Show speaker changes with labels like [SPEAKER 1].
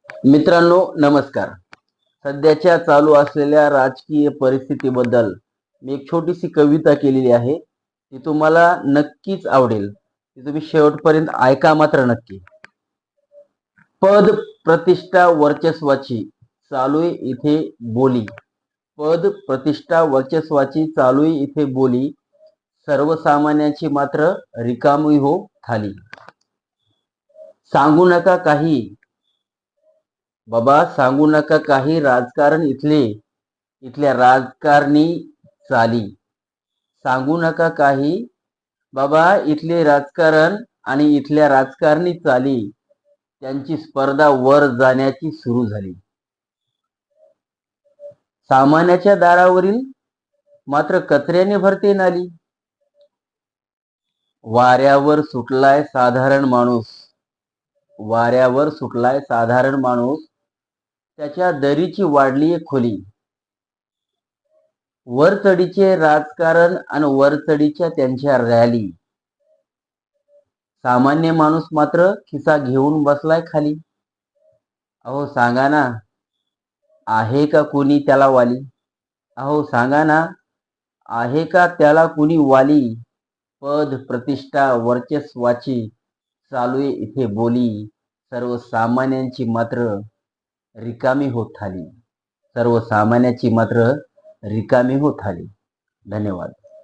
[SPEAKER 1] मित्रांनो नमस्कार. सध्याच्या चालू असलेल्या राजकीय परिस्थितीबद्दल मी एक छोटीशी कविता केलेली आहे. ती तुम्हाला नक्कीच आवडेल. ती तुम्ही शेवटपर्यंत ऐका मात्र नक्की. पद प्रतिष्ठा वर्चस्वाची चालू आहे इथे बोली. पद प्रतिष्ठा वर्चस्वाची चालू आहे इथे बोली. सर्वसामान्याची मात्र रिकामी हो थाली. सांगू नका काही बाबा, सांगू नका काही राजकारण इथल्या राजकारणी चाली. सांगू नका काही बाबा, इथले राजकारण आणि इथल्या राजकारणी चाली. त्यांची स्पर्धा वर जाण्याची सुरू झाली. सामान्याच्या दारावरील मात्र कचऱ्याने भरते नाली. वाऱ्यावर सुटलाय साधारण माणूस. वाऱ्यावर सुटलाय साधारण माणूस. त्याच्या दरीची वाढलीय खोली. वरचढीचे राजकारण आणि वरचढीच्या त्यांच्या रॅली. सामान्य माणूस मात्र खिसा घेऊन बसलाय खाली. अहो सांगा ना, आहे का कुणी त्याला वाली? अहो सांगा ना, आहे का त्याला कुणी वाली? पद प्रतिष्ठा वर्चस्वाची चालू आहे इथे बोली. सर्वसामान्यांची मात्र रिकामी होत थाली. सर्वसामान्याची मात्र रिकामी होत आली. धन्यवाद.